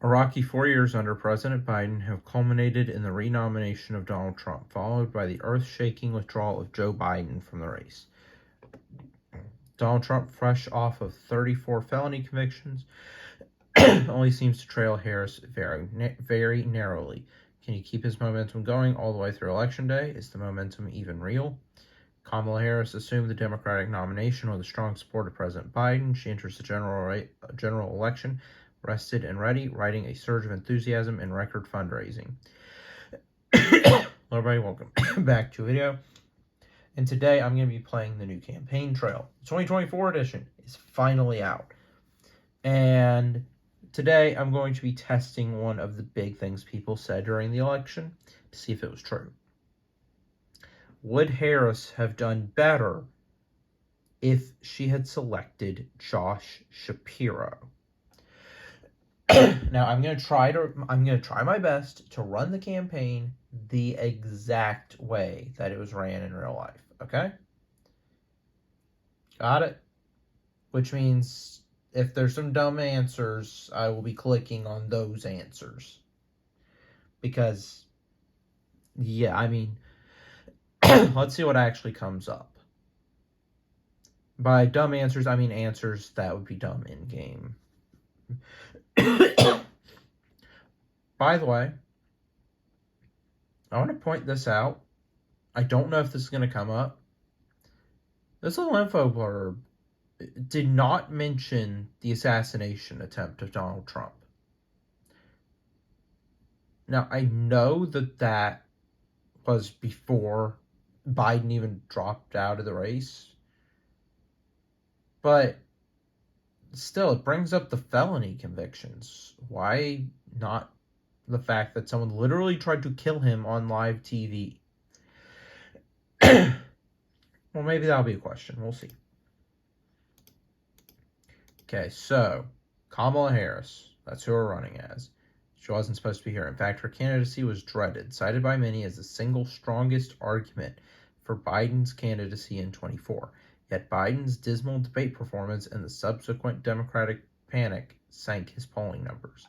A rocky 4 years under President Biden have culminated in the renomination of Donald Trump, followed by the earth-shaking withdrawal of Joe Biden from the race. Donald Trump, fresh off of 34 felony convictions, only seems to trail Harris very narrowly. Can he keep his momentum going all the way through Election Day? Is the momentum even real? Kamala Harris assumed the Democratic nomination with the strong support of President Biden. She enters the general election rested and ready, riding a surge of enthusiasm and record fundraising. Hello everybody, welcome back to a video. And today I'm going to be playing the new campaign trail. The 2024 edition is finally out. And today I'm going to be testing one of the big things people said during the election to see if it was true. Would Harris have done better if she had selected Josh Shapiro? Now I'm going to try my best to run the campaign the exact way that it was ran in real life, okay? Got it? Which means if there's some dumb answers, I will be clicking on those answers. Because yeah, I mean, let's see what actually comes up. By dumb answers, I mean answers that would be dumb in game. By the way, I want to point this out. I don't know if this is going to come up. This little info blurb did not mention the assassination attempt of Donald Trump. Now, I know that was before Biden even dropped out of the race. But still, it brings up the felony convictions. Why not the fact that someone literally tried to kill him on live TV? Well, maybe that'll be a question. We'll see. Okay, so Kamala Harris, that's who we're running as. She wasn't supposed to be here. In fact, her candidacy was dreaded, cited by many as the single strongest argument for Biden's candidacy in 24. Yet Biden's dismal debate performance and the subsequent Democratic panic sank his polling numbers,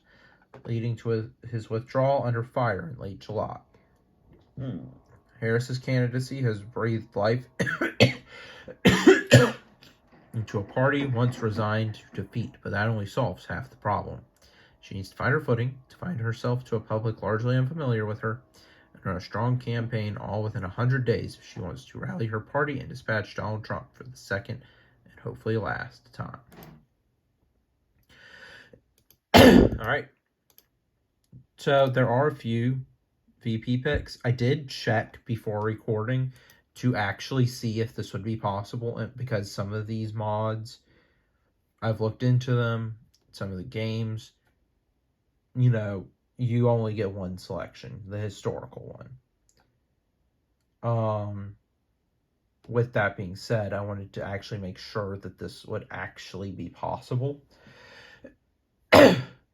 leading to his withdrawal under fire in late July. Harris's candidacy has breathed life into a party once resigned to defeat, but that only solves half the problem. She needs to find her footing, to find herself to a public largely unfamiliar with her, and run a strong campaign all within 100 days if she wants to rally her party and dispatch Donald Trump for the second and hopefully last time. All right. So there are a few VP picks. I did check before recording to actually see if this would be possible, and because some of these mods, I've looked into them, some of the games, you only get one selection, the historical one. With that being said, I wanted to actually make sure that this would actually be possible.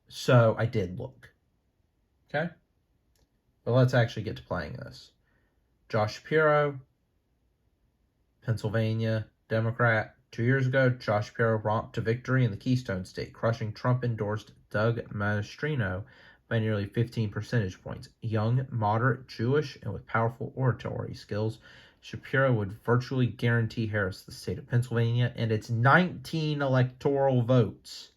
So I did look. Okay? But let's actually get to playing this. Josh Shapiro, Pennsylvania, Democrat. 2 years ago, Josh Shapiro romped to victory in the Keystone State, crushing Trump-endorsed Doug Mastriano by nearly 15 percentage points. Young, moderate, Jewish, and with powerful oratory skills, Shapiro would virtually guarantee Harris the state of Pennsylvania and its 19 electoral votes,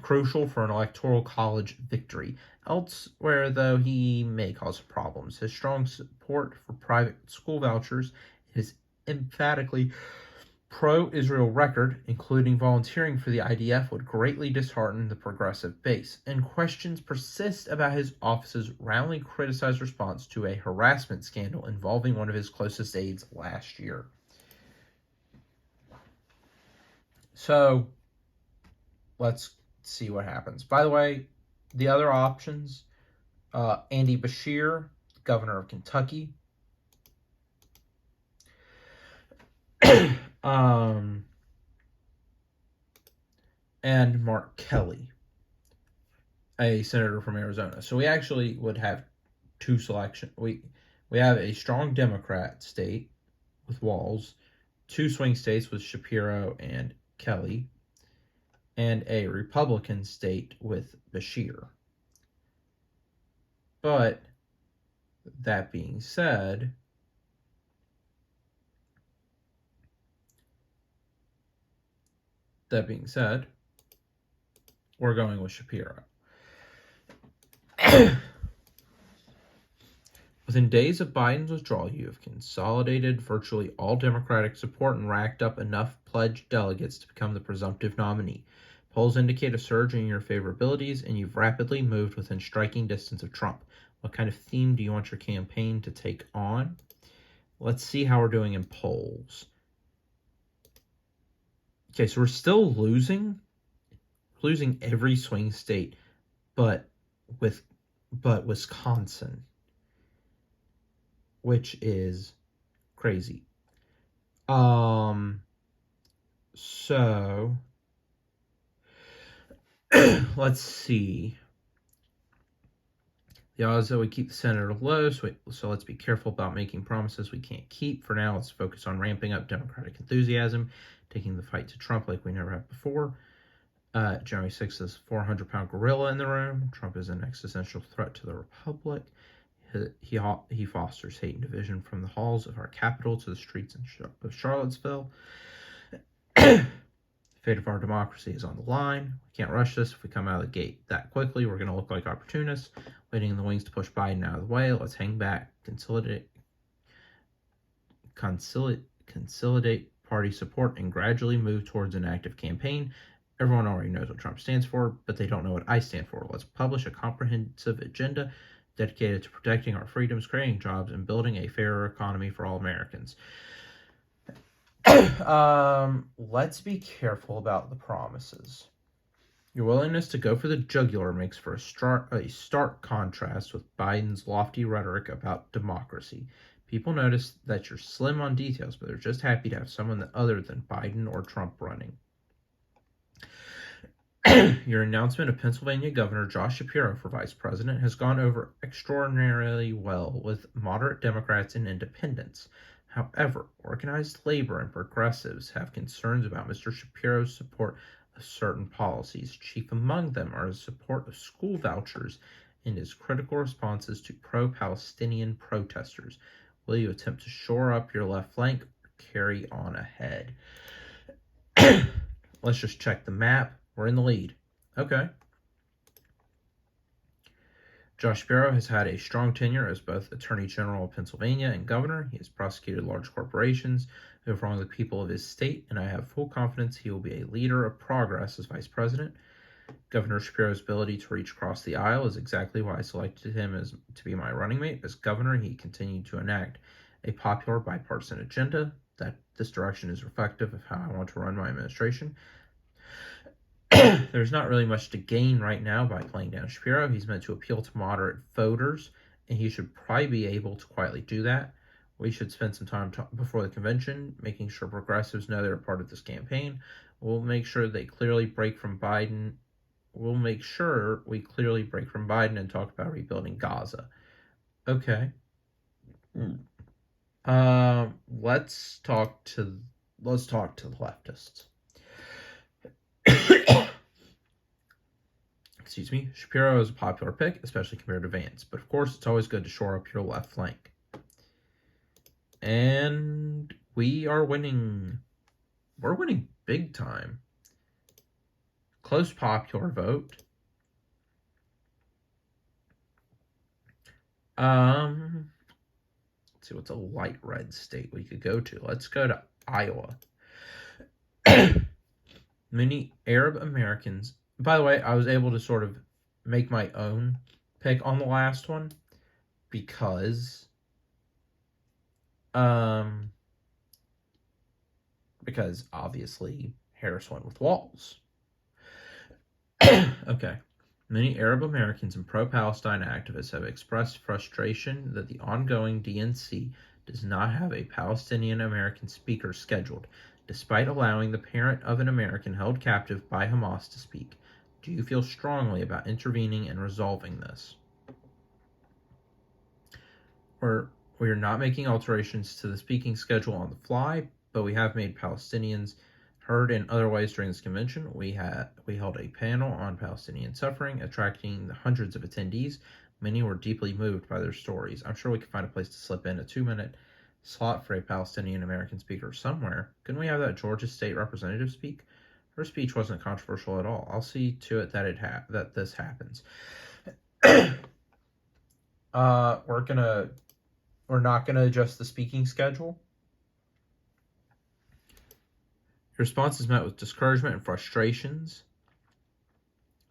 crucial for an electoral college victory. Elsewhere, though, he may cause problems. His strong support for private school vouchers, his emphatically pro-Israel record, including volunteering for the IDF, would greatly dishearten the progressive base, and questions persist about his office's roundly criticized response to a harassment scandal involving one of his closest aides last year. So, let's see what happens. By the way, the other options, Andy Beshear, governor of Kentucky, and Mark Kelly, a senator from Arizona. So we actually would have two selections. We have a strong Democrat state with Walz, two swing states with Shapiro and Kelly, and a Republican state with Bashir. But that being said, we're going with Shapiro. Within days of Biden's withdrawal, you have consolidated virtually all Democratic support and racked up enough pledged delegates to become the presumptive nominee. Polls indicate a surge in your favorabilities, and you've rapidly moved within striking distance of Trump. What kind of theme do you want your campaign to take on? Let's see how we're doing in polls. Okay, so we're still losing every swing state, but Wisconsin, which is crazy. So let's see. The odds that we keep the Senate are low, so let's be careful about making promises we can't keep. For now, let's focus on ramping up Democratic enthusiasm, taking the fight to Trump like we never have before. January 6th is a 400-pound gorilla in the room. Trump is an existential threat to the Republic. He fosters hate and division from the halls of our capital to the streets of Charlottesville. The fate of our democracy is on the line. We can't rush this. If we come out of the gate that quickly, we're going to look like opportunists, waiting in the wings to push Biden out of the way. Let's hang back, consolidate party support, and gradually move towards an active campaign. Everyone already knows what Trump stands for, but they don't know what I stand for. Let's publish a comprehensive agenda dedicated to protecting our freedoms, creating jobs, and building a fairer economy for all Americans. Let's be careful about the promises. Your willingness to go for the jugular makes for a stark contrast with Biden's lofty rhetoric about democracy. People notice that you're slim on details, but they're just happy to have someone other than Biden or Trump running. Your announcement of Pennsylvania Governor Josh Shapiro for vice president has gone over extraordinarily well with moderate Democrats and independents. However, organized labor and progressives have concerns about Mr. Shapiro's support of certain policies. Chief among them are his support of school vouchers and his critical responses to pro-Palestinian protesters. Will you attempt to shore up your left flank or carry on ahead? Let's just check the map. We're in the lead. Okay. Josh Shapiro has had a strong tenure as both Attorney General of Pennsylvania and Governor. He has prosecuted large corporations who have wronged the people of his state, and I have full confidence he will be a leader of progress as Vice President. Governor Shapiro's ability to reach across the aisle is exactly why I selected him to be my running mate. As governor, he continued to enact a popular bipartisan agenda. That this direction is reflective of how I want to run my administration. There's not really much to gain right now by playing down Shapiro. He's meant to appeal to moderate voters, and he should probably be able to quietly do that. We should spend some time before the convention making sure progressives know they're a part of this campaign. We'll make sure they clearly break from Biden. We'll make sure we clearly break from Biden and talk about rebuilding Gaza. Okay. Let's talk to the leftists. Excuse me. Shapiro is a popular pick, especially compared to Vance. But of course, it's always good to shore up your left flank. And we are winning. We're winning big time. Close popular vote. Let's see what's a light red state we could go to. Let's go to Iowa. Many Arab Americans. By the way, I was able to sort of make my own pick on the last one because obviously Harris went with Walz. Okay. Many Arab Americans and pro-Palestine activists have expressed frustration that the ongoing DNC does not have a Palestinian American speaker scheduled, despite allowing the parent of an American held captive by Hamas to speak. Do you feel strongly about intervening and resolving this? We are not making alterations to the speaking schedule on the fly, but we have made Palestinians Heard in other ways during this convention, we held a panel on Palestinian suffering, attracting hundreds of attendees. Many were deeply moved by their stories. I'm sure we could find a place to slip in a 2-minute slot for a Palestinian American speaker somewhere. Couldn't we have that Georgia state representative speak? Her speech wasn't controversial at all. I'll see to it that that this happens. We're not gonna adjust the speaking schedule. Your response is met with discouragement and frustrations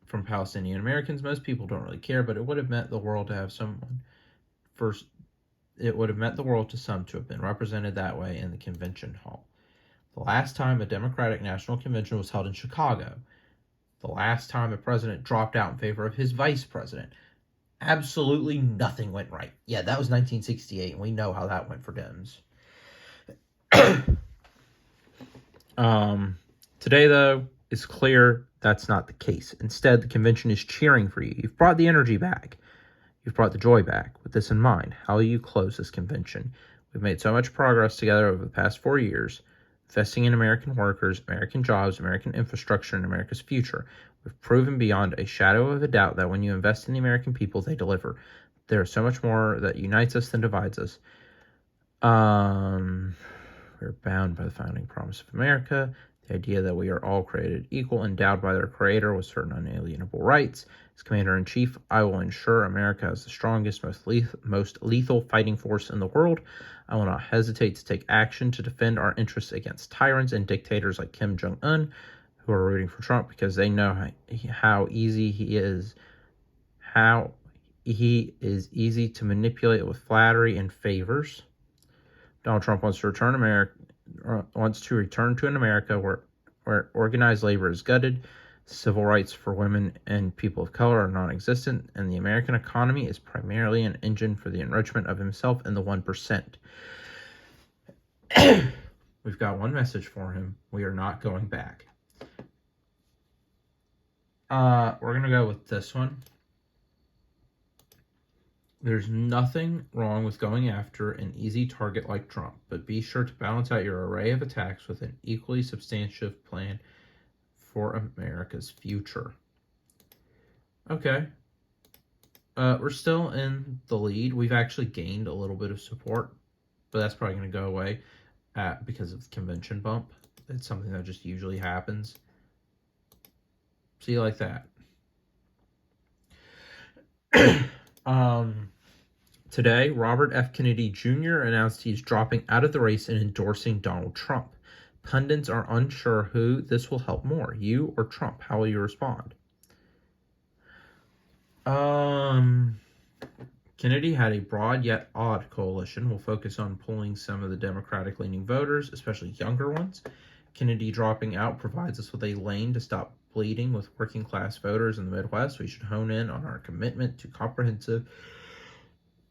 from Palestinian Americans. Most people don't really care, but it would have meant the world to have someone first. It would have meant the world to some to have been represented that way in the convention hall. The last time a Democratic National Convention was held in Chicago. The last time a president dropped out in favor of his vice president. Absolutely nothing went right. Yeah, that was 1968, and we know how that went for Dems. Today, though, it's clear that's not the case. Instead, the convention is cheering for you. You've brought the energy back. You've brought the joy back. With this in mind, how will you close this convention? We've made so much progress together over the past 4 years, investing in American workers, American jobs, American infrastructure, and America's future. We've proven beyond a shadow of a doubt that when you invest in the American people, they deliver. There is so much more that unites us than divides us. We're bound by the founding promise of America, the idea that we are all created equal, endowed by their creator with certain unalienable rights. As Commander-in-Chief, I will ensure America has the strongest, most lethal fighting force in the world. I will not hesitate to take action to defend our interests against tyrants and dictators like Kim Jong-un, who are rooting for Trump because they know how easy he is to manipulate with flattery and favors. Donald Trump wants to return to an America where organized labor is gutted, civil rights for women and people of color are non-existent, and the American economy is primarily an engine for the enrichment of himself and the 1%. We've got one message for him. We are not going back. We're going to go with this one. There's nothing wrong with going after an easy target like Trump, but be sure to balance out your array of attacks with an equally substantive plan for America's future. Okay. We're still in the lead. We've actually gained a little bit of support, but that's probably going to go away because of the convention bump. It's something that just usually happens. See you like that. Today, Robert F. Kennedy Jr. announced he's dropping out of the race and endorsing Donald Trump. Pundits are unsure who this will help more, you or Trump. How will you respond? Kennedy had a broad yet odd coalition. We'll focus on pulling some of the Democratic-leaning voters, especially younger ones. Kennedy dropping out provides us with a lane to stop bleeding with working-class voters in the Midwest. We should hone in on our commitment to comprehensive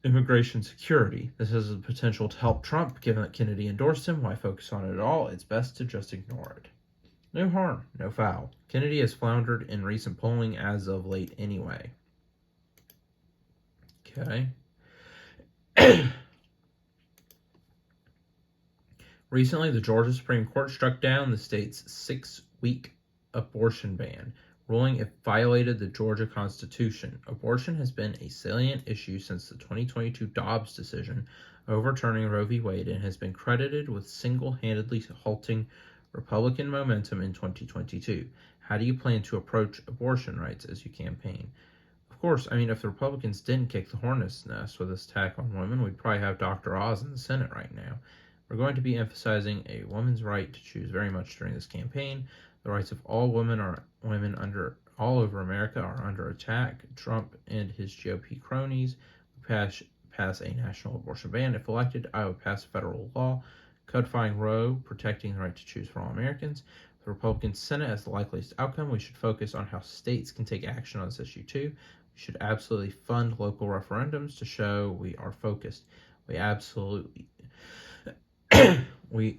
immigration security. This has the potential to help Trump, given that Kennedy endorsed him. Why focus on it at all? It's best to just ignore it. No harm, no foul. Kennedy has floundered in recent polling as of late anyway. Okay. Recently, the Georgia Supreme Court struck down the state's 6-week abortion ban, ruling it violated the Georgia Constitution. Abortion has been a salient issue since the 2022 Dobbs decision overturning Roe v. Wade and has been credited with single-handedly halting Republican momentum in 2022. How do you plan to approach abortion rights as you campaign? Of course, if the Republicans didn't kick the hornet's nest with this attack on women, we'd probably have Dr. Oz in the Senate right now. We're going to be emphasizing a woman's right to choose very much during this campaign. The rights of all women all over America are under attack. Trump and his GOP cronies pass a national abortion ban. If elected, I would pass a federal law codifying Roe, protecting the right to choose for all Americans. With the Republican Senate as the likeliest outcome, we should focus on how states can take action on this issue too. We should absolutely fund local referendums to show we are focused. We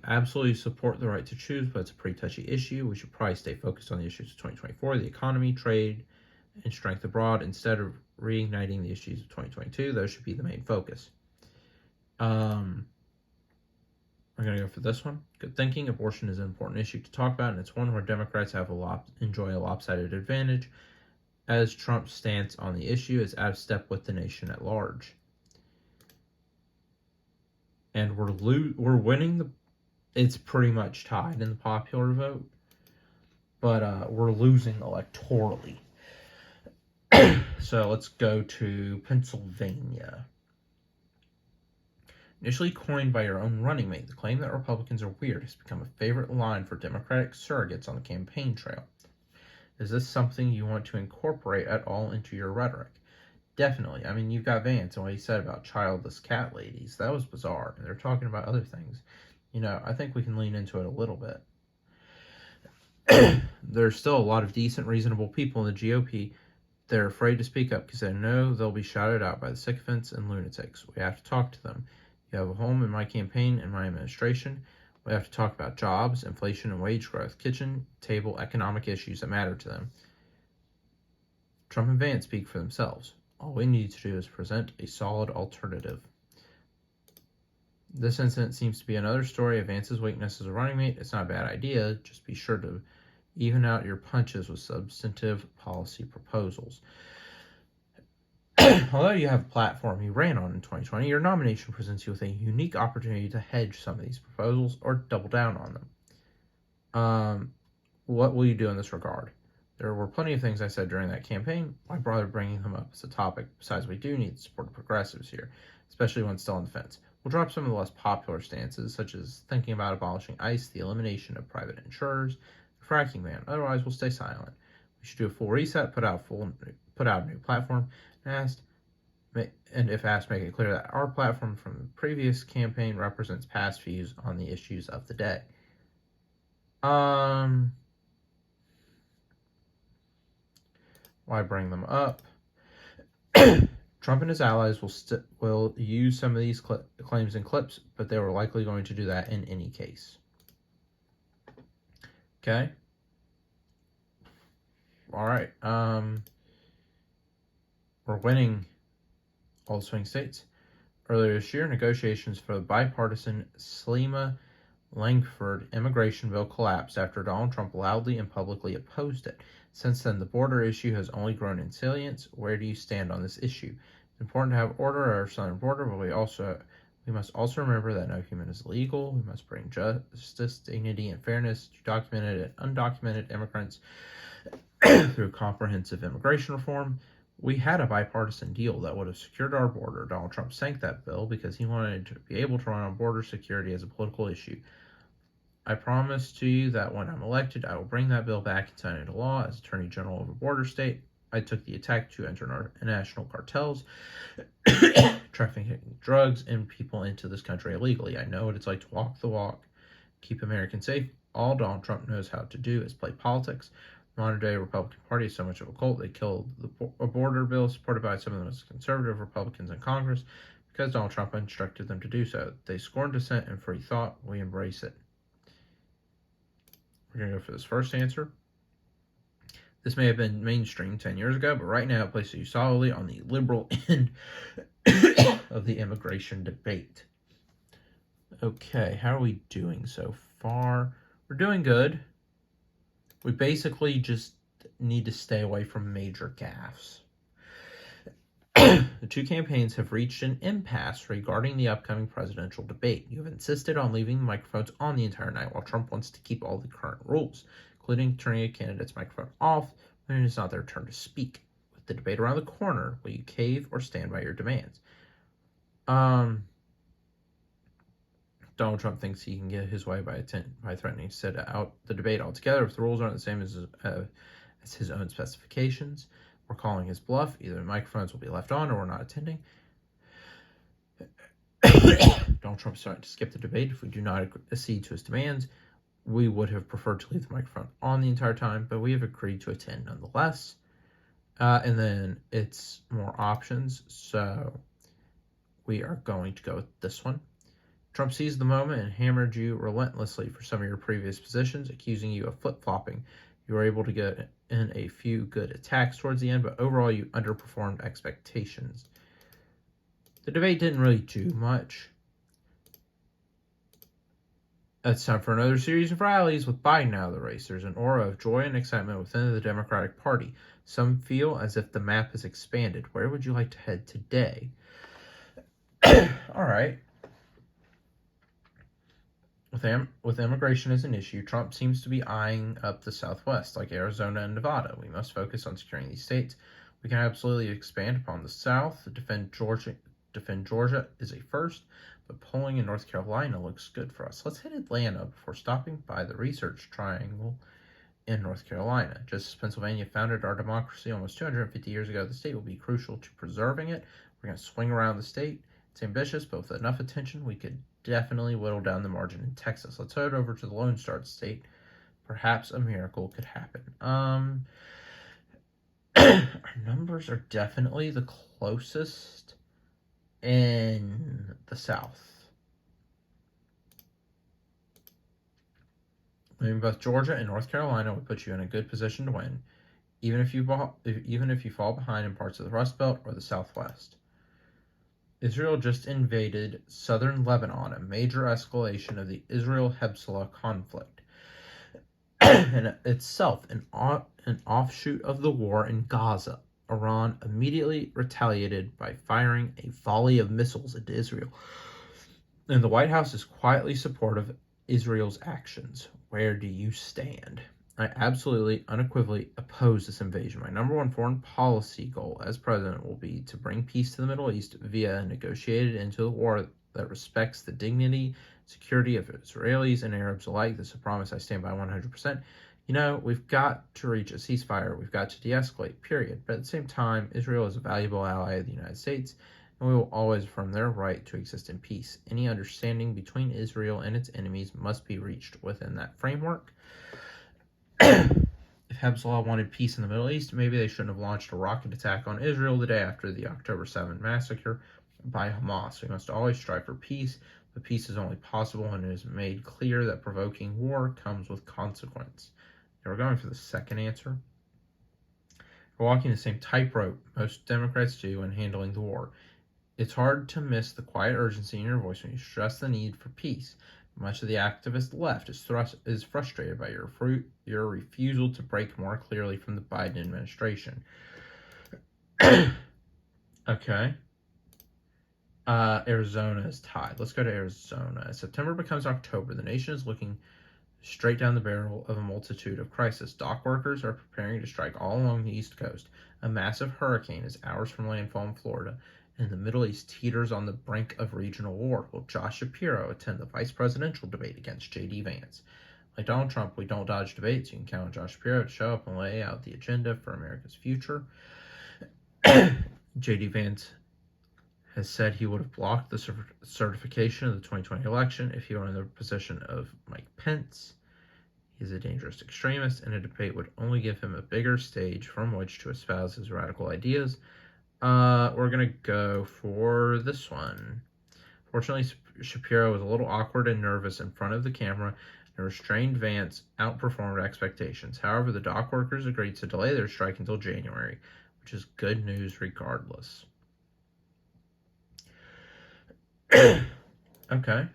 absolutely support the right to choose, but it's a pretty touchy issue. We should probably stay focused on the issues of 2024, the economy, trade, and strength abroad, instead of reigniting the issues of 2022. Those should be the main focus. I'm going to go for this one. Good thinking. Abortion is an important issue to talk about, and it's one where Democrats enjoy a lopsided advantage, as Trump's stance on the issue is out of step with the nation at large. And we're winning it's pretty much tied in the popular vote, but we're losing electorally. So let's go to Pennsylvania. Initially coined by your own running mate, the claim that Republicans are weird has become a favorite line for Democratic surrogates on the campaign trail. Is this something you want to incorporate at all into your rhetoric? Definitely. I mean, you've got Vance and what he said about childless cat ladies. That was bizarre. And they're talking about other things. I think we can lean into it a little bit. There's still a lot of decent, reasonable people in the GOP. They're afraid to speak up because they know they'll be shouted out by the sycophants and lunatics. We have to talk to them. You have a home in my campaign and my administration. We have to talk about jobs, inflation, and wage growth, kitchen table economic issues that matter to them. Trump and Vance speak for themselves. All we need to do is present a solid alternative. This incident seems to be another story of Vance's weakness as a running mate. It's not a bad idea. Just be sure to even out your punches with substantive policy proposals. Although you have a platform you ran on in 2020, your nomination presents you with a unique opportunity to hedge some of these proposals or double down on them. What will you do in this regard? There were plenty of things I said during that campaign. Why bother bringing them up as a topic? Besides, we do need the support of progressives here, especially when still on the fence. We'll drop some of the less popular stances, such as thinking about abolishing ICE, the elimination of private insurers, the fracking ban. Otherwise, we'll stay silent. We should do a full reset, put out a new platform, and if asked, make it clear that our platform from the previous campaign represents past views on the issues of the day. Why bring them up? Trump and his allies will use some of these claims and clips, but they were likely going to do that in any case. Okay? All right. We're winning all swing states. Earlier this year, negotiations for the bipartisan Slema-Langford immigration bill collapsed after Donald Trump loudly and publicly opposed it. Since then, the border issue has only grown in salience. Where do you stand on this issue? It's important to have order at our southern border, but we must also remember that no human is illegal. We must bring justice, dignity, and fairness to documented and undocumented immigrants through comprehensive immigration reform. We had a bipartisan deal that would have secured our border. Donald Trump sank that bill because he wanted to be able to run on border security as a political issue. I promise to you that when I'm elected, I will bring that bill back and sign into law as Attorney General of a border state. I took the attack to international cartels, trafficking drugs and people into this country illegally. I know what it's like to walk the walk, keep Americans safe. All Donald Trump knows how to do is play politics. The modern-day Republican Party is so much of a cult. They killed a border bill supported by some of the most conservative Republicans in Congress because Donald Trump instructed them to do so. They scorn dissent and free thought. We embrace it. We're going to go for this first answer. This may have been mainstream 10 years ago, but right now it places you solidly on the liberal end of the immigration debate. Okay, how are we doing so far? We're doing good. We basically just need to stay away from major gaffes. The two campaigns have reached an impasse regarding the upcoming presidential debate. You have insisted on leaving the microphones on the entire night, while Trump wants to keep all the current rules, including turning a candidate's microphone off when it is not their turn to speak. With the debate around the corner, will you cave or stand by your demands? Donald Trump thinks he can get his way by threatening to sit out the debate altogether if the rules aren't the same as his own specifications. We're calling his bluff. Either the microphones will be left on or we're not attending. Donald Trump started to skip the debate. If we do not accede to his demands, we would have preferred to leave the microphone on the entire time, but we have agreed to attend nonetheless. And then it's more options, so we are going to go with this one. Trump seized the moment and hammered you relentlessly for some of your previous positions, accusing you of flip-flopping. You were able to get in a few good attacks towards the end, but overall you underperformed expectations. The debate didn't really do much. It's time for another series of rallies with Biden out of the race. There's an aura of joy and excitement within the Democratic Party. Some feel as if the map has expanded. Where would you like to head today? All right. With immigration as an issue, Trump seems to be eyeing up the Southwest, like Arizona and Nevada. We must focus on securing these states. We can absolutely expand upon the South. Defend Georgia is a first, but polling in North Carolina looks good for us. Let's hit Atlanta before stopping by the Research Triangle in North Carolina. Just as Pennsylvania founded our democracy almost 250 years ago, the state will be crucial to preserving it. We're going to swing around the state. It's ambitious, but with enough attention, we could definitely whittle down the margin in Texas. Let's head over to the Lone Star State. Perhaps a miracle could happen. Our numbers are definitely the closest in the South. Moving both Georgia and North Carolina would put you in a good position to win, even if you fall behind in parts of the Rust Belt or the Southwest. Israel just invaded southern Lebanon, a major escalation of the Israel-Hezbollah conflict, and itself an offshoot of the war in Gaza. Iran immediately retaliated by firing a volley of missiles into Israel, and the White House is quietly supportive of Israel's actions. Where do you stand? I absolutely, unequivocally oppose this invasion. My number one foreign policy goal as president will be to bring peace to the Middle East via a negotiated end to the war that respects the dignity and security of Israelis and Arabs alike. This is a promise I stand by 100%. You know, we've got to reach a ceasefire. We've got to de-escalate, period. But at the same time, Israel is a valuable ally of the United States, and we will always affirm their right to exist in peace. Any understanding between Israel and its enemies must be reached within that framework. If Hezbollah wanted peace in the Middle East, maybe they shouldn't have launched a rocket attack on Israel the day after the October 7 massacre by Hamas. We must always strive for peace, but peace is only possible when it is made clear that provoking war comes with consequence. Now we're going for the second answer. We're walking the same tightrope most Democrats do in handling the war. It's hard to miss the quiet urgency in your voice when you stress the need for peace. Much of the activist left is frustrated by your refusal to break more clearly from the Biden administration. Okay. Arizona is tied. Let's go to Arizona. As September becomes October, the nation is looking straight down the barrel of a multitude of crises. Dock workers are preparing to strike all along the East Coast. A massive hurricane is hours from landfall in Florida, and the Middle East teeters on the brink of regional war. Will Josh Shapiro attend the vice presidential debate against J.D. Vance? Like Donald Trump, we don't dodge debates. You can count on Josh Shapiro to show up and lay out the agenda for America's future. J.D. Vance has said he would have blocked the certification of the 2020 election if he were in the position of Mike Pence. He's a dangerous extremist, and a debate would only give him a bigger stage from which to espouse his radical ideas. We're going to go for this one. Fortunately, Shapiro was a little awkward and nervous in front of the camera, and restrained Vance outperformed expectations. However, the dock workers agreed to delay their strike until January, which is good news regardless. Okay.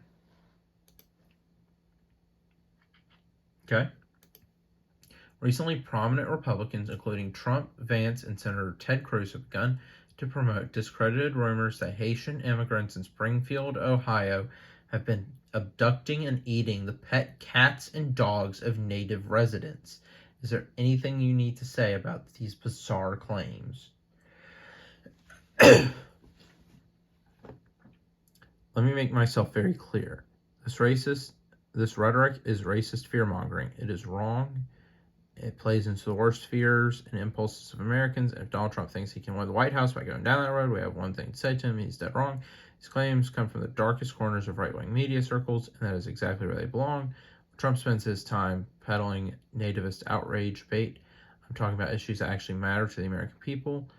Recently, prominent Republicans, including Trump, Vance, and Senator Ted Cruz, have begun to promote discredited rumors that Haitian immigrants in Springfield, Ohio, have been abducting and eating the pet cats and dogs of native residents. Is there anything you need to say about these bizarre claims? Let me make myself very clear. This rhetoric is racist fear-mongering. It is wrong. It plays into the worst fears and impulses of Americans. And if Donald Trump thinks he can win the White House by going down that road, we have one thing to say to him: he's dead wrong. These claims come from the darkest corners of right-wing media circles, and that is exactly where they belong. Trump spends his time peddling nativist outrage bait. I'm talking about issues that actually matter to the American people.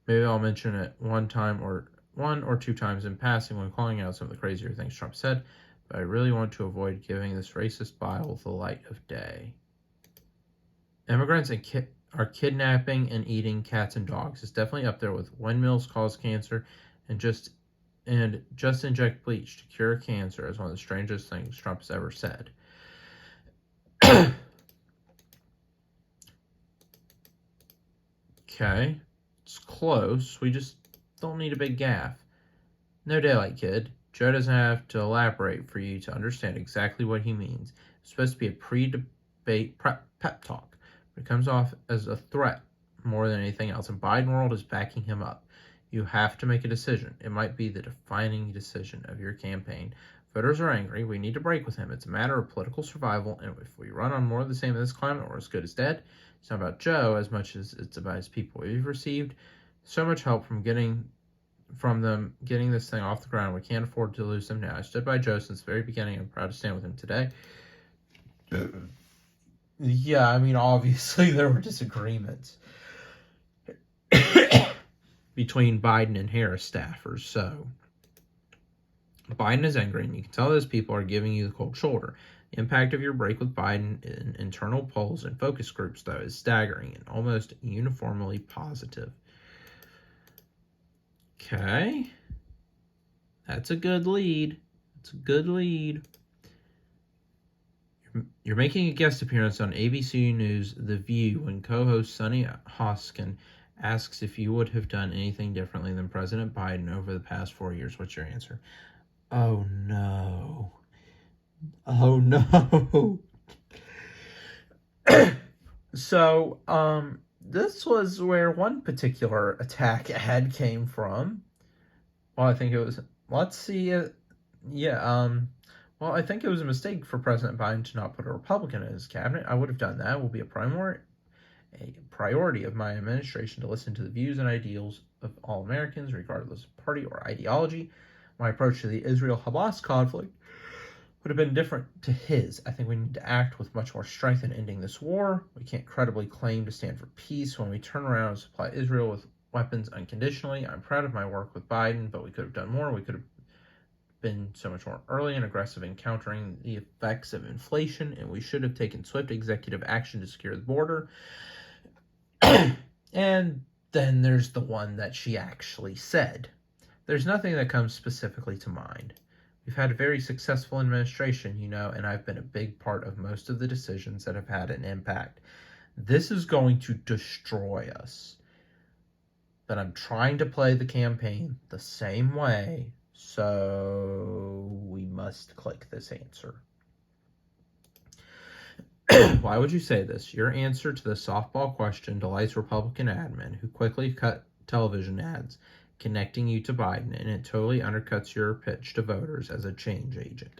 Maybe I'll mention it one or two times in passing when calling out some of the crazier things Trump said, but I really want to avoid giving this racist bile the light of day. Immigrants are kidnapping and eating cats and dogs. It's definitely up there with windmills cause cancer and just and just inject bleach to cure cancer is one of the strangest things Trump has ever said. Okay, it's close. We just don't need a big gaffe. No daylight, kid. Joe doesn't have to elaborate for you to understand exactly what he means. It's supposed to be a pre-debate pep talk, but it comes off as a threat more than anything else, and Biden world is backing him up. You have to make a decision. It might be the defining decision of your campaign. Voters are angry. We need to break with him. It's a matter of political survival, and if we run on more of the same in this climate, we're as good as dead. It's not about Joe as much as it's about his people. We've received so much help from them getting this thing off the ground. We can't afford to lose them now. I stood by Joe since the very beginning. I'm proud to stand with him today. Yeah, I mean, obviously there were disagreements between Biden and Harris staffers. So Biden is angry, and you can tell those people are giving you the cold shoulder. The impact of your break with Biden in internal polls and focus groups, though, is staggering and almost uniformly positive. Okay. That's a good lead. That's a good lead. You're making a guest appearance on ABC News The View when co-host Sunny Hoskin asks if you would have done anything differently than President Biden over the past 4 years. What's your answer? Oh, no. Oh, no. So, this was where one particular attack ad came from. Well, I think it was, let's see it. Yeah, well, I think it was a mistake for President Biden to not put a Republican in his cabinet. I would have done that. It will be a priority of my administration to listen to the views and ideals of all Americans, regardless of party or ideology. My approach to the Israel-Hamas conflict would have been different to his. I think we need to act with much more strength in ending this war. We can't credibly claim to stand for peace when we turn around and supply Israel with weapons unconditionally. I'm proud of my work with Biden, but we could have done more. We could have been so much more early and aggressive in countering the effects of inflation, and we should have taken swift executive action to secure the border. And then there's the one that she actually said. There's nothing that comes specifically to mind. We've had a very successful administration, and I've been a big part of most of the decisions that have had an impact. This is going to destroy us. But I'm trying to play the campaign the same way, so we must click this answer. Why would you say this? Your answer to the softball question delights Republican admin who quickly cut television ads connecting you to Biden, and it totally undercuts your pitch to voters as a change agent.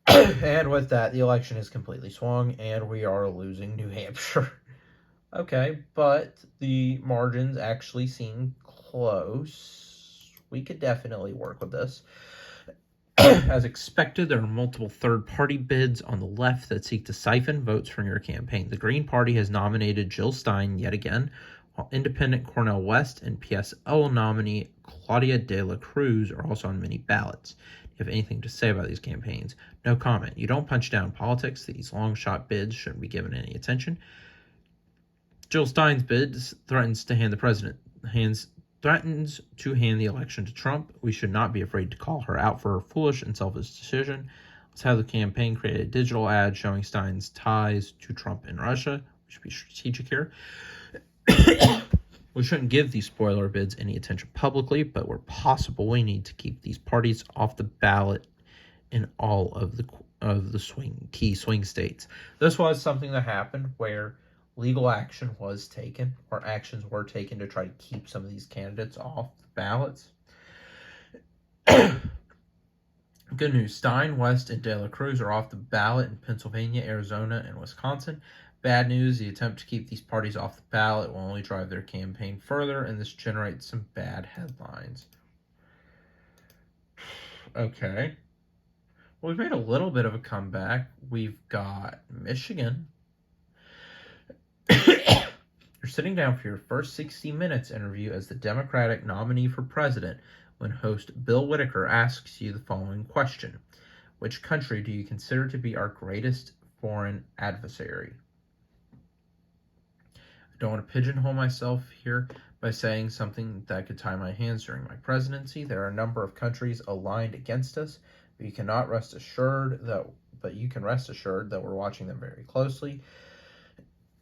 And with that, the election is completely swung, and we are losing New Hampshire. Okay, but the margins actually seem close. We could definitely work with this. As expected, there are multiple third-party bids on the left that seek to siphon votes from your campaign. The Green Party has nominated Jill Stein yet again, while independent Cornel West and PSL nominee Claudia de la Cruz are also on many ballots. Do you have anything to say about these campaigns? No comment. You don't punch down politics. These long-shot bids shouldn't be given any attention. Jill Stein's bid threatens to hand the election to Trump. We should not be afraid to call her out for her foolish and selfish decision. Let's have the campaign create a digital ad showing Stein's ties to Trump and Russia. We should be strategic here. We shouldn't give these spoiler bids any attention publicly, but where possible, we need to keep these parties off the ballot in all of the key swing states. This was something that happened where legal action was taken, or actions were taken to try to keep some of these candidates off the ballots. Good news, Stein, West, and De La Cruz are off the ballot in Pennsylvania, Arizona, and Wisconsin. Bad news, the attempt to keep these parties off the ballot will only drive their campaign further, and this generates some bad headlines. Okay. Well, we've made a little bit of a comeback. We've got Michigan. You're sitting down for your first 60 Minutes interview as the Democratic nominee for president when host Bill Whitaker asks you the following question. Which country do you consider to be our greatest foreign adversary? I don't want to pigeonhole myself here by saying something that could tie my hands during my presidency. There are a number of countries aligned against us, but you can rest assured that we're watching them very closely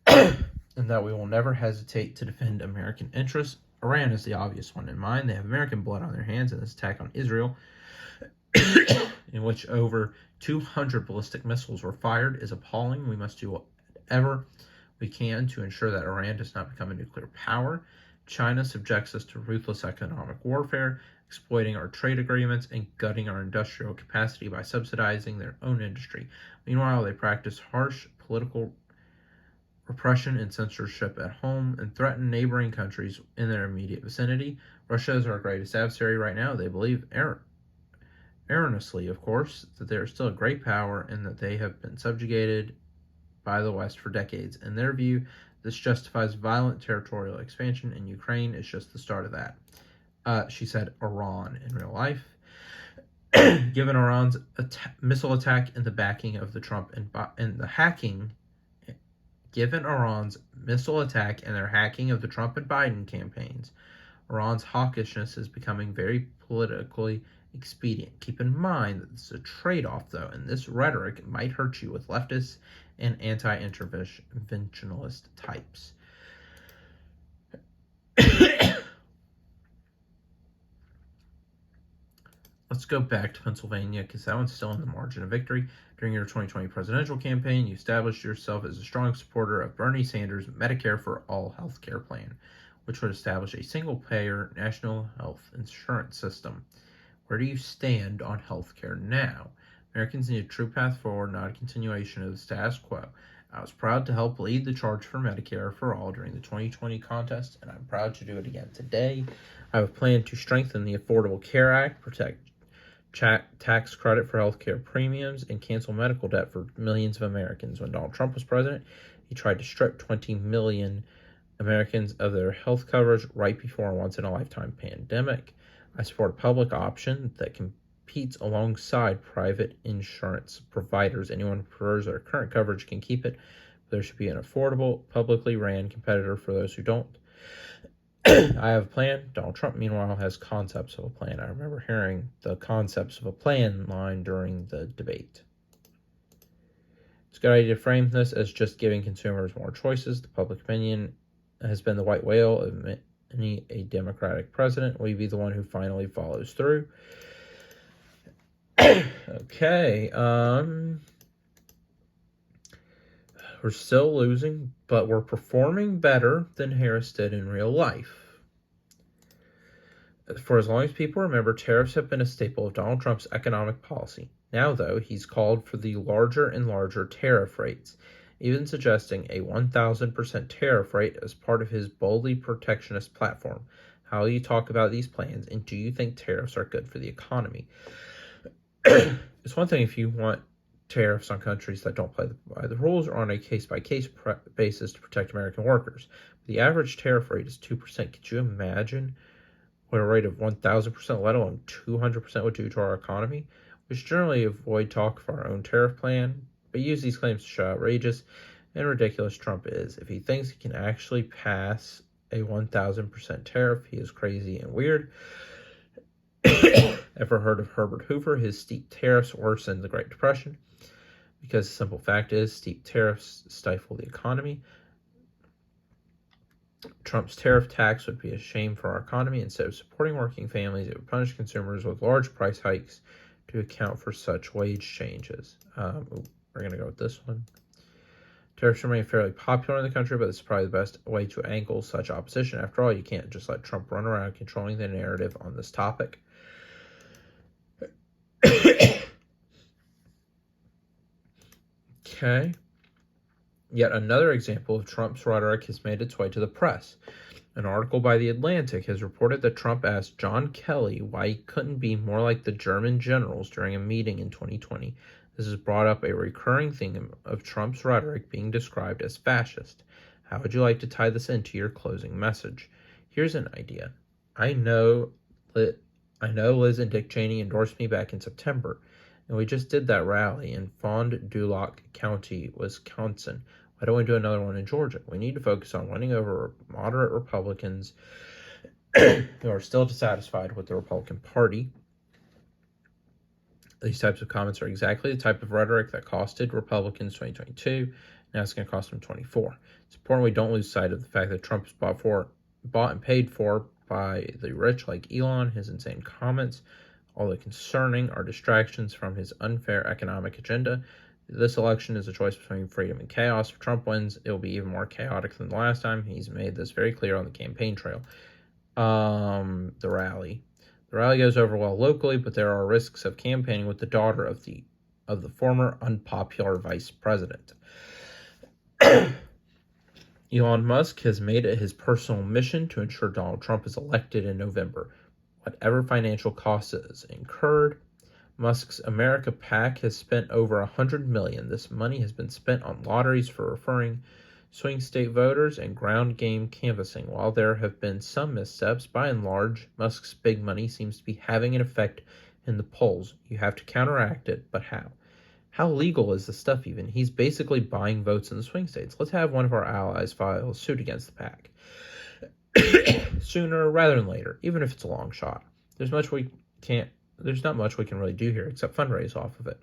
and that we will never hesitate to defend American interests. Iran is the obvious one in mind. They have American blood on their hands, and this attack on Israel, in which over 200 ballistic missiles were fired, is appalling. We must do whatever we can to ensure that Iran does not become a nuclear power. China subjects us to ruthless economic warfare, exploiting our trade agreements and gutting our industrial capacity by subsidizing their own industry. Meanwhile, they practice harsh political repression and censorship at home and threaten neighboring countries in their immediate vicinity. Russia is our greatest adversary right now. They believe erroneously, of course, that they are still a great power and that they have been subjugated by the West for decades. In their view, this justifies violent territorial expansion, and Ukraine is just the start of that. She said Iran in real life. Given Iran's missile attack and the backing of the Trump and the hacking, given Iran's missile attack and their hacking of the Trump and Biden campaigns, Iran's hawkishness is becoming very politically expedient. Keep in mind that this is a trade-off, though, and this rhetoric might hurt you with leftists and anti-interventionist types. Let's go back to Pennsylvania because that one's still in the margin of victory. During your 2020 presidential campaign, you established yourself as a strong supporter of Bernie Sanders' Medicare for All health care plan, which would establish a single-payer national health insurance system. Where do you stand on health care now? Americans need a true path forward, not a continuation of the status quo. I was proud to help lead the charge for Medicare for All during the 2020 contest, and I'm proud to do it again today. I have a plan to strengthen the Affordable Care Act, protect tax credit for health care premiums, and cancel medical debt for millions of Americans. When Donald Trump was president, he tried to strip 20 million Americans of their health coverage right before a once-in-a-lifetime pandemic. I support a public option that competes alongside private insurance providers. Anyone who prefers their current coverage can keep it. There should be an affordable, publicly ran competitor for those who don't. I have a plan. Donald Trump, meanwhile, has concepts of a plan. I remember hearing the concepts of a plan line during the debate. It's a good idea to frame this as just giving consumers more choices. The public opinion has been the white whale of many a Democratic president. Will you be the one who finally follows through? Okay. We're still losing, but we're performing better than Harris did in real life. For as long as people remember, tariffs have been a staple of Donald Trump's economic policy. Now, though, he's called for the larger and larger tariff rates, even suggesting a 1,000% tariff rate as part of his boldly protectionist platform. How will you talk about these plans, and do you think tariffs are good for the economy? It's one thing if you want tariffs on countries that don't play by the rules or on a case-by-case basis to protect American workers. The average tariff rate is 2%. Could you imagine what a rate of 1,000%, let alone 200% would do to our economy? We should generally avoid talk of our own tariff plan, but use these claims to show how outrageous and ridiculous Trump is. If he thinks he can actually pass a 1,000% tariff, he is crazy and weird. Ever heard of Herbert Hoover? His steep tariffs worsened the Great Depression. Because the simple fact is, steep tariffs stifle the economy. Trump's tariff tax would be a shame for our economy. Instead of supporting working families, it would punish consumers with large price hikes to account for such wage changes. We're going to go with this one. Tariffs remain fairly popular in the country, but this is probably the best way to angle such opposition. After all, you can't just let Trump run around controlling the narrative on this topic. Okay. Yet another example of Trump's rhetoric has made its way to the press. An article by The Atlantic has reported that Trump asked John Kelly why he couldn't be more like the German generals during a meeting in 2020. This has brought up a recurring theme of Trump's rhetoric being described as fascist. How would you like to tie this into your closing message? Here's an idea. I know Liz and Dick Cheney endorsed me back in September, and we just did that rally in Fond du Lac County, Wisconsin. Why don't we do another one in Georgia? We need to focus on winning over moderate Republicans who are still dissatisfied with the Republican Party. These types of comments are exactly the type of rhetoric that costed Republicans 2022. Now it's going to cost them 24. It's important we don't lose sight of the fact that Trump is bought and paid for by the rich like Elon. His insane comments, although concerning, are distractions from his unfair economic agenda. This election is a choice between freedom and chaos. If Trump wins, it will be even more chaotic than the last time. He's made this very clear on the campaign trail. The rally. The rally goes over well locally, but there are risks of campaigning with the daughter of the former unpopular vice president. Elon Musk has made it his personal mission to ensure Donald Trump is elected in November, whatever financial cost is incurred. Musk's America PAC has spent over $100 million. This money has been spent on lotteries for referring swing state voters and ground game canvassing. While there have been some missteps, by and large, Musk's big money seems to be having an effect in the polls. You have to counteract it, but how? How legal is this stuff even? He's basically buying votes in the swing states. Let's have one of our allies file a suit against the PAC. Sooner rather than later, even if it's a long shot. There's not much we can really do here except fundraise off of it.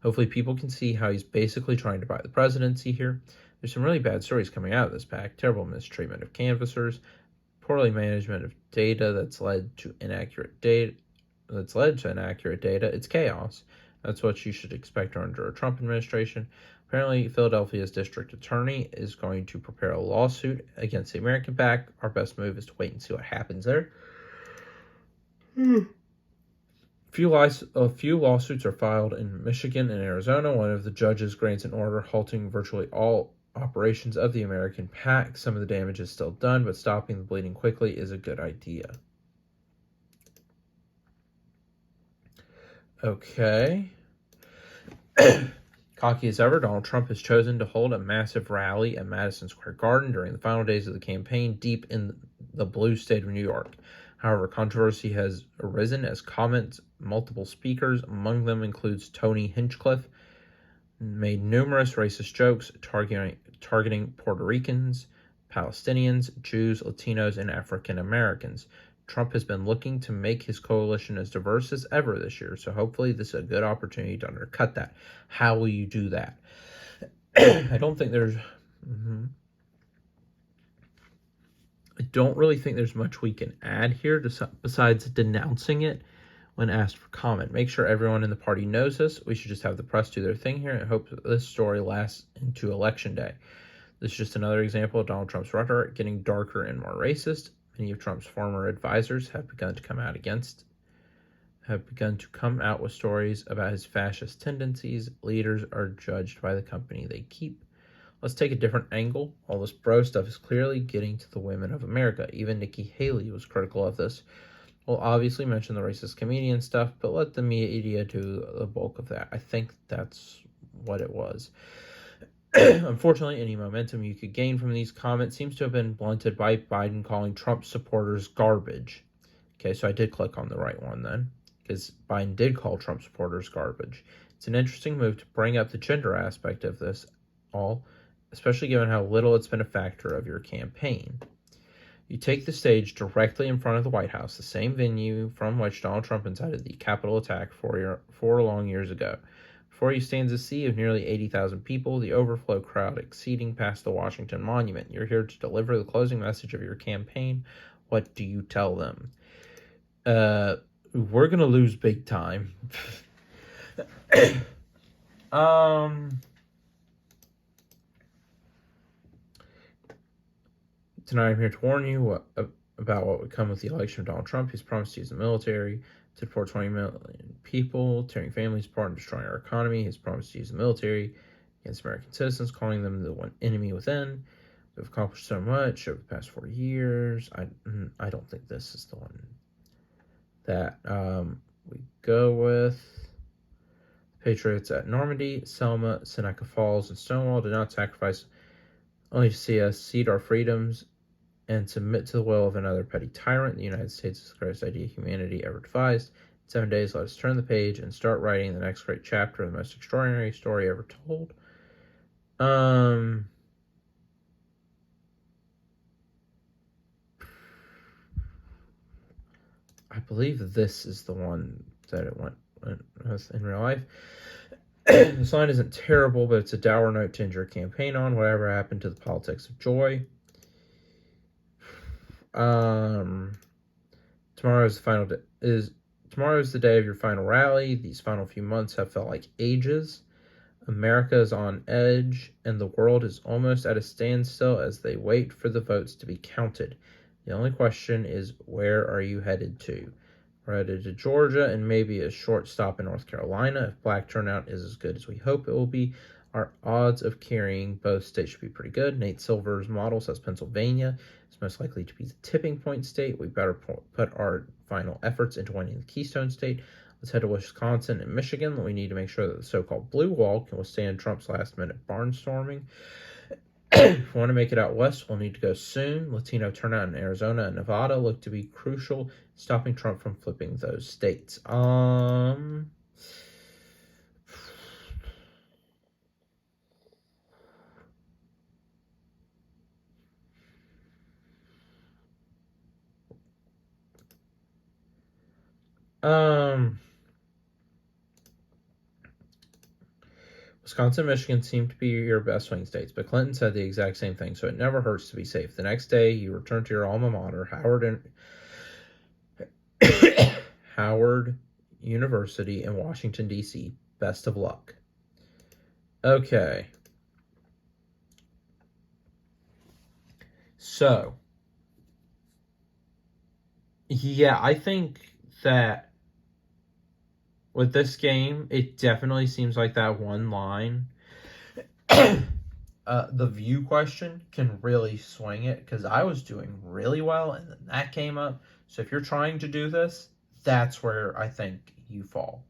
Hopefully people can see how he's basically trying to buy the presidency here. There's some really bad stories coming out of this PAC. Terrible mistreatment of canvassers, poorly management of data that's led to inaccurate data. It's chaos. That's what you should expect under a Trump administration. Apparently, Philadelphia's district attorney is going to prepare a lawsuit against the American PAC. Our best move is to wait and see what happens there. A few lawsuits are filed in Michigan and Arizona. One of the judges grants an order halting virtually all operations of the American PAC. Some of the damage is still done, but stopping the bleeding quickly is a good idea. Okay. Cocky as ever, Donald Trump has chosen to hold a massive rally at Madison Square Garden during the final days of the campaign deep in the blue state of New York. However, controversy has arisen as multiple speakers, among them includes Tony Hinchcliffe, made numerous racist jokes targeting Puerto Ricans, Palestinians, Jews, Latinos, and African Americans. Trump has been looking to make his coalition as diverse as ever this year, so hopefully this is a good opportunity to undercut that. How will you do that? I don't really think there's much we can add here besides denouncing it when asked for comment. Make sure everyone in the party knows this. We should just have the press do their thing here and hope that this story lasts into Election Day. This is just another example of Donald Trump's rhetoric getting darker and more racist. Many of Trump's former advisors have begun to come out with stories about his fascist tendencies. Leaders are judged by the company they keep. Let's take a different angle. All this bro stuff is clearly getting to the women of America. Even Nikki Haley was critical of this. We'll obviously mention the racist comedian stuff, but let the media do the bulk of that. I think that's what it was. Unfortunately, any momentum you could gain from these comments seems to have been blunted by Biden calling Trump supporters garbage. Okay, so I did click on the right one then, because Biden did call Trump supporters garbage. It's an interesting move to bring up the gender aspect of this all, especially given how little it's been a factor of your campaign. You take the stage directly in front of the White House, the same venue from which Donald Trump incited the Capitol attack 4 long years ago. Before you stands a sea of nearly 80,000 people, the overflow crowd exceeding past the Washington Monument. You're here to deliver the closing message of your campaign. What do you tell them? We're going to lose big time. Tonight I'm here to warn you about what would come with the election of Donald Trump. He's promised to use the military to deport 20 million people, tearing families apart and destroying our economy. He's promised to use the military against American citizens, calling them the one enemy within. We've accomplished so much over the past 4 years. I don't think this is the one that we go with. Patriots at Normandy, Selma, Seneca Falls, and Stonewall did not sacrifice only to see us cede our freedoms and submit to the will of another petty tyrant. The United States is the greatest idea humanity ever devised. In 7 days, let us turn the page and start writing the next great chapter of the most extraordinary story ever told. Um, I believe this is the one that it went in real life. This line isn't terrible, but it's a dour note to end your campaign on. Whatever happened to the politics of joy? Um, tomorrow's the day of your final rally. These final few months have felt like ages. America is on edge, and the world is almost at a standstill as they wait for the votes to be counted. The only question is, where are you headed to? We're headed to Georgia and maybe a short stop in North Carolina. If black turnout is as good as we hope it will be, our odds of carrying both states should be pretty good. Nate Silver's model says Pennsylvania is most likely to be the tipping point state. We better put our final efforts into winning the Keystone State. Let's head to Wisconsin and Michigan. We need to make sure that the so-called blue wall can withstand Trump's last-minute barnstorming. If we want to make it out west, we'll need to go soon. Latino turnout in Arizona and Nevada look to be crucial, stopping Trump from flipping those states. Wisconsin and Michigan seem to be your best swing states, but Clinton said the exact same thing, so it never hurts to be safe. The next day, you return to your alma mater, Howard University in Washington, D.C. Best of luck. Okay. So, yeah, I think that with this game, it definitely seems like that one line, the view question can really swing it, because I was doing really well and then that came up. So if you're trying to do this, that's where I think you fall.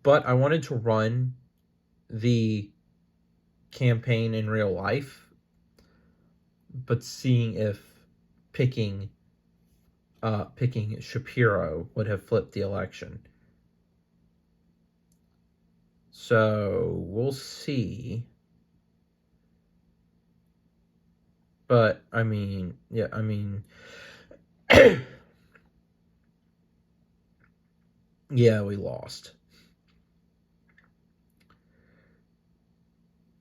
But I wanted to run the campaign in real life, but seeing if picking Shapiro would have flipped the election. So we'll see. But I mean, yeah, I mean, yeah, we lost.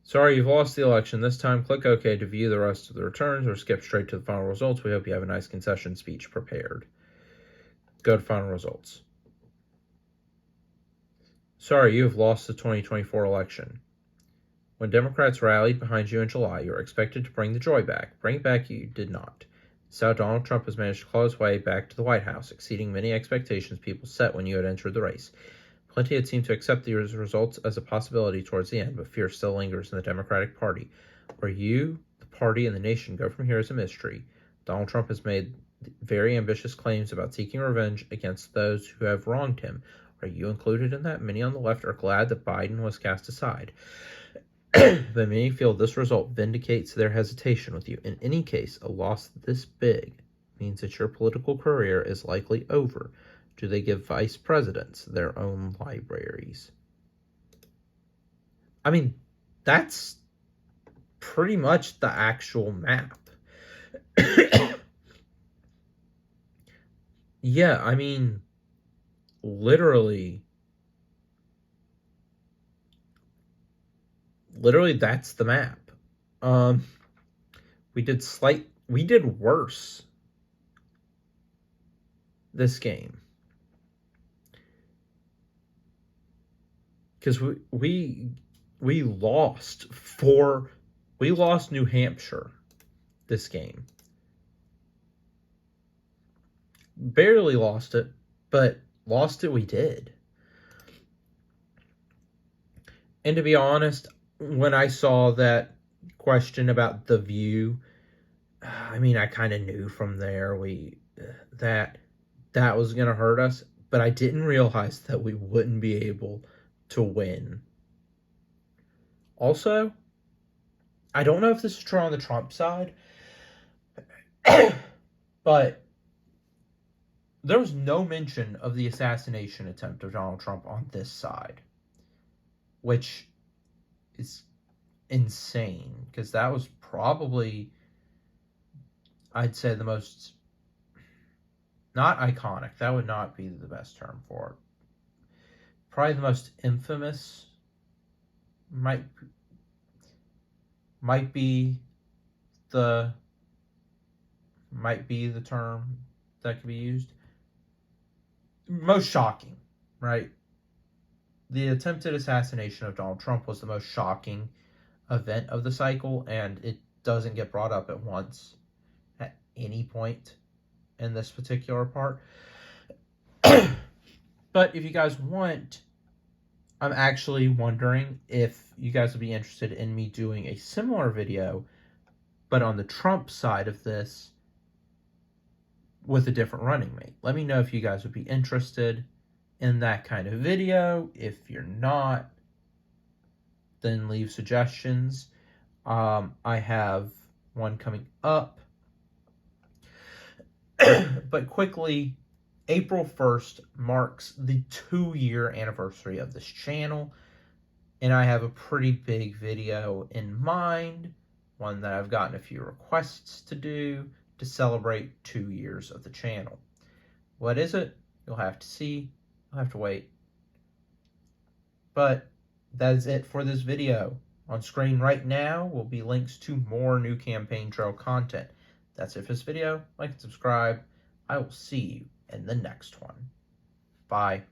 Sorry, you've lost the election. This time, click OK to view the rest of the returns or skip straight to the final results. We hope you have a nice concession speech prepared. Go to final results. Sorry, you have lost the 2024 election. When Democrats rallied behind you in July, you were expected to bring the joy back. Bring it back, you did not. So Donald Trump has managed to claw his way back to the White House, exceeding many expectations people set when you had entered the race. Plenty had seemed to accept the results as a possibility towards the end, but fear still lingers in the Democratic Party. Where you, the party, and the nation go from here is a mystery. Donald Trump has made very ambitious claims about seeking revenge against those who have wronged him. Are you included in that? Many on the left are glad that Biden was cast aside. But many feel this result vindicates their hesitation with you. In any case, a loss this big means that your political career is likely over. Do they give vice presidents their own libraries? I mean, that's pretty much the actual map. Yeah, I mean, literally that's the map. We did worse this game, because we lost New Hampshire this game. Barely lost it, but lost it we did. And to be honest, when I saw that question about the view, I mean, I kind of knew from there that was going to hurt us, but I didn't realize that we wouldn't be able to win. Also, I don't know if this is true on the Trump side, but there was no mention of the assassination attempt of Donald Trump on this side, which is insane, because that was probably, I'd say, the most, not iconic, that would not be the best term for it, probably the most infamous, might be the term that could be used. Most shocking, right? The attempted assassination of Donald Trump was the most shocking event of the cycle, and it doesn't get brought up at once at any point in this particular part. But if you guys want, I'm actually wondering if you guys would be interested in me doing a similar video, but on the Trump side of this, with a different running mate. Let me know if you guys would be interested in that kind of video. If you're not, then leave suggestions. I have one coming up. But quickly, April 1st marks the 2-year anniversary of this channel, and I have a pretty big video in mind, one that I've gotten a few requests to do to celebrate 2 years of the channel. What is it? You'll have to see. You'll have to wait. But that is it for this video. On screen right now will be links to more new campaign trail content. That's it for this video. Like and subscribe. I will see you in the next one. Bye.